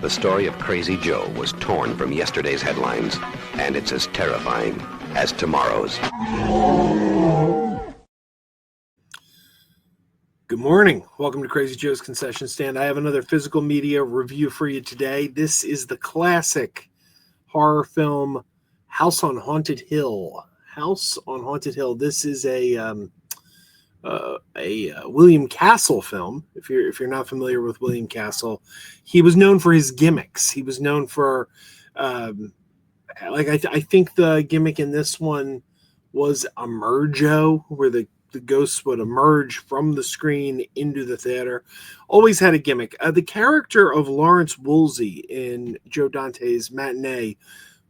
The story of Krazy Joe was torn from yesterday's headlines, and it's as terrifying as tomorrow's. Good morning. Welcome to Krazy Joe's Concession Stand. I have another physical media review for you today. This is the classic horror film House on Haunted Hill. House on Haunted Hill. This is a William Castle film. If you're not familiar with William Castle, he was known for his gimmicks. He was known for I think the gimmick in this one was emergo, where the ghosts would emerge from the screen into the theater. Always had a gimmick. The character of Lawrence Woolsey in Joe Dante's Matinee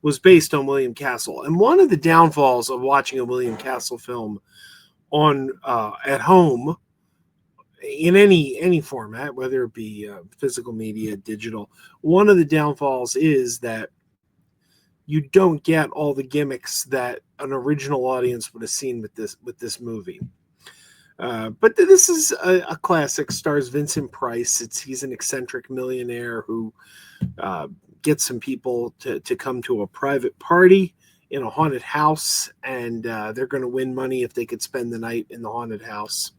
was based on William Castle. And one of the downfalls of watching a William Castle film on at home in any format, whether it be physical media, digital, one of the downfalls is that you don't get all the gimmicks that an original audience would have seen with this movie. But this is a classic. Stars Vincent Price. He's an eccentric millionaire who gets some people to come to a private party in a haunted house, and they're going to win money if they could spend the night in the haunted house.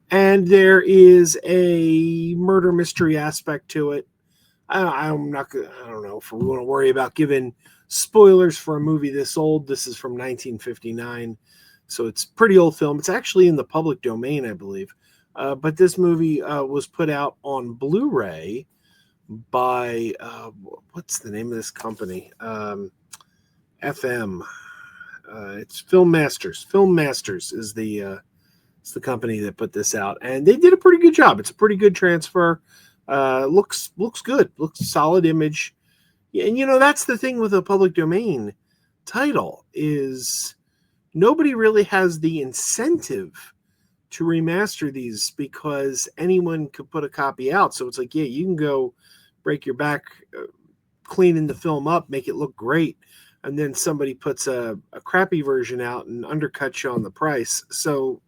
And there is a murder mystery aspect to it. I don't know if we want to worry about giving spoilers for a movie this old. This is from 1959, so it's a pretty old film. It's actually in the public domain, I believe. But this movie was put out on Blu-ray by what's the name of this company? FM. It's Film Masters. Film Masters is the company that put this out, and they did a pretty good job. It's a pretty good transfer. Looks good. Looks solid image. Yeah, and that's the thing with a public domain title is nobody really has the incentive to remaster these because anyone could put a copy out. So it's like, yeah, you can go break your back cleaning the film up, make it look great, and then somebody puts a crappy version out and undercuts you on the price. So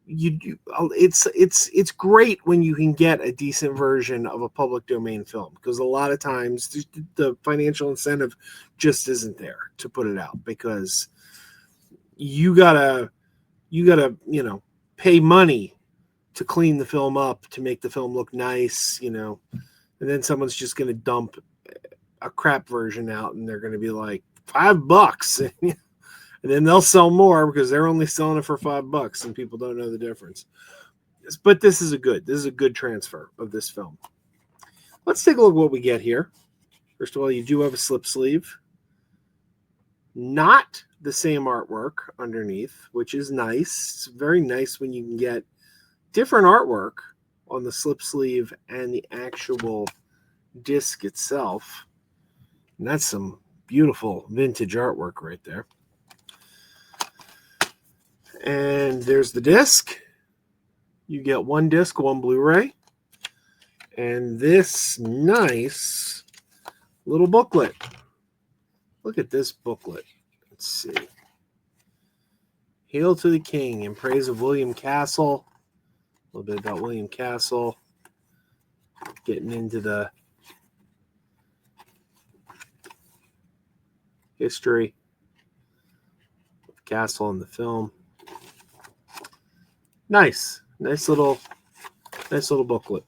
it's great when you can get a decent version of a public domain film, because a lot of times the financial incentive just isn't there to put it out, because you gotta pay money to clean the film up, to make the film look nice, and then someone's just going to dump a crap version out and they're going to be like $5. And then they'll sell more because they're only selling it for $5 and people don't know the difference. But this is a good transfer of this film. Let's take a look at what we get here. First of all, you do have a slip sleeve. Not the same artwork underneath, which is nice. It's very nice when you can get different artwork on the slip sleeve and the actual disc itself. And that's some beautiful vintage artwork right there. And there's the disc. You get one disc, one Blu-ray, and this nice little booklet. Look at this booklet. Let's see. Hail to the King in praise of William Castle. A little bit about William Castle. Getting into the history of Castle in the film. Nice little booklet.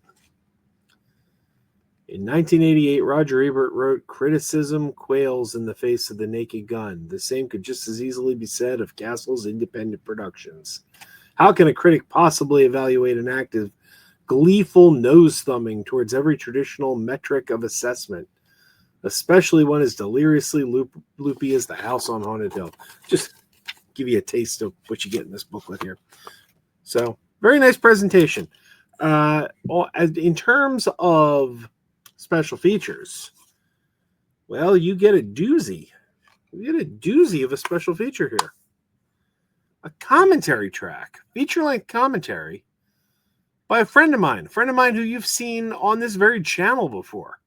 In 1988, Roger Ebert wrote, "Criticism quails in the face of the Naked Gun. The same could just as easily be said of Castle's independent productions. How can a critic possibly evaluate an act of gleeful nose-thumbing towards every traditional metric of assessment, especially one as deliriously loopy as the House on Haunted Hill?" Just give you a taste of what you get in this booklet here. So, very nice presentation. In terms of special features, well, you get a doozy. You get a doozy of a special feature here. A commentary track, feature-length commentary by a friend of mine who you've seen on this very channel before.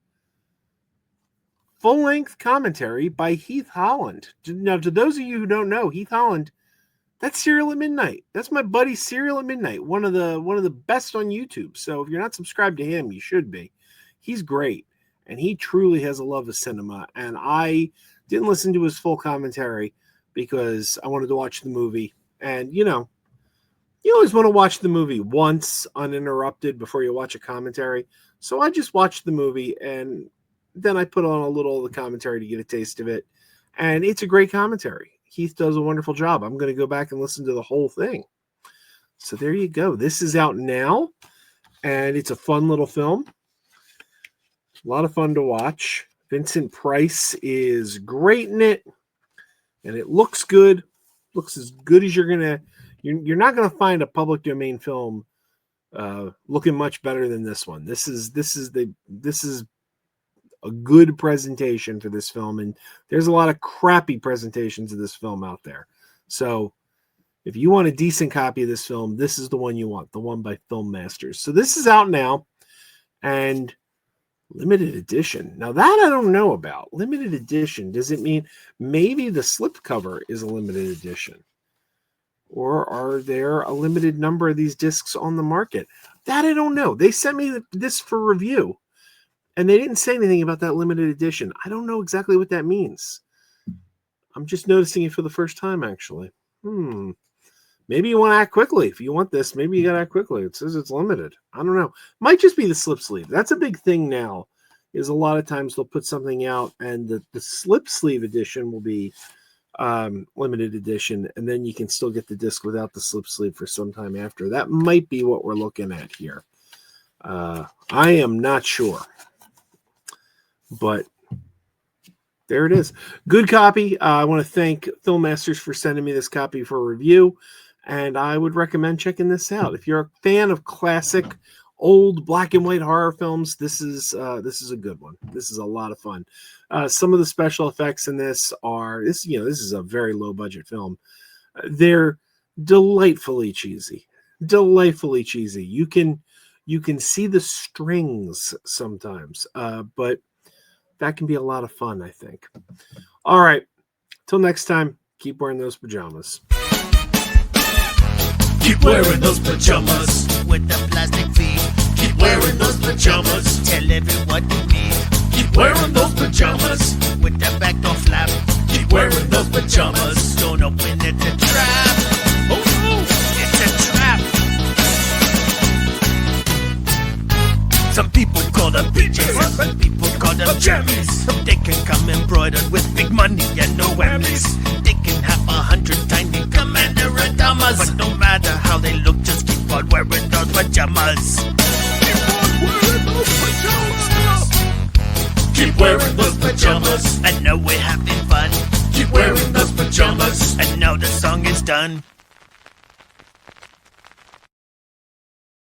Full-length commentary by Heath Holland. Now, to those of you who don't know, Heath Holland, that's Serial at Midnight. That's my buddy Serial at Midnight, one of the best on YouTube. So if you're not subscribed to him, you should be. He's great. and he truly has a love of cinema. And I didn't listen to his full commentary because I wanted to watch the movie. And, you know, you always want to watch the movie once uninterrupted before you watch a commentary. So I just watched the movie, and then I put on a little of the commentary to get a taste of it. And it's a great commentary. Heath does a wonderful job. I'm going to go back and listen to the whole thing. So there you go. This is out now, and it's a fun little film. A lot of fun to watch. Vincent Price is great in it, and it looks good. Looks as good as you're not gonna find a public domain film looking much better than this one. This is a good presentation for this film, and there's a lot of crappy presentations of this film out there. So if you want a decent copy of this film, this is the one you want, the one by Film Masters. So this is out now, and limited edition. Now that I don't know about. Limited edition, does it mean maybe the slipcover is a limited edition? Or are there a limited number of these discs on the market? That I don't know. They sent me this for review, and they didn't say anything about that limited edition. I don't know exactly what that means. I'm just noticing it for the first time, actually. Maybe you want to act quickly. If you want this, maybe you got to act quickly. It says it's limited. I don't know. Might just be the slip sleeve. That's a big thing now, is a lot of times they'll put something out, and the slip sleeve edition will be limited edition, and then you can still get the disc without the slip sleeve for some time after. That might be what we're looking at here. I am not sure, but there it is. Good copy. I want to thank Film Masters for sending me this copy for review, and I would recommend checking this out. If you're a fan of classic old black and white horror films, this is a good one. This is a lot of fun. Some of the special effects in this is a very low budget film. They're delightfully cheesy. You can see the strings sometimes, but that can be a lot of fun, I think. All right, till next time, keep wearing those pajamas. Keep wearing those pajamas with the plastic feet. Keep wearing those pajamas. Tell everyone you meet. Keep wearing those pajamas with the back door flap. Keep wearing those pajamas. Don't open it, it's a trap. Oh no, it's a trap. Some people call them PJs, some people call them jammies. They can come embroidered with big money and no whammies. They can have 100 tiny commander pajamas, but no matter how they look, just keep on wearing those pajamas. Keep on wearing those pajamas. Keep wearing those pajamas. I know we're having fun. Keep wearing those pajamas. And now the song is done.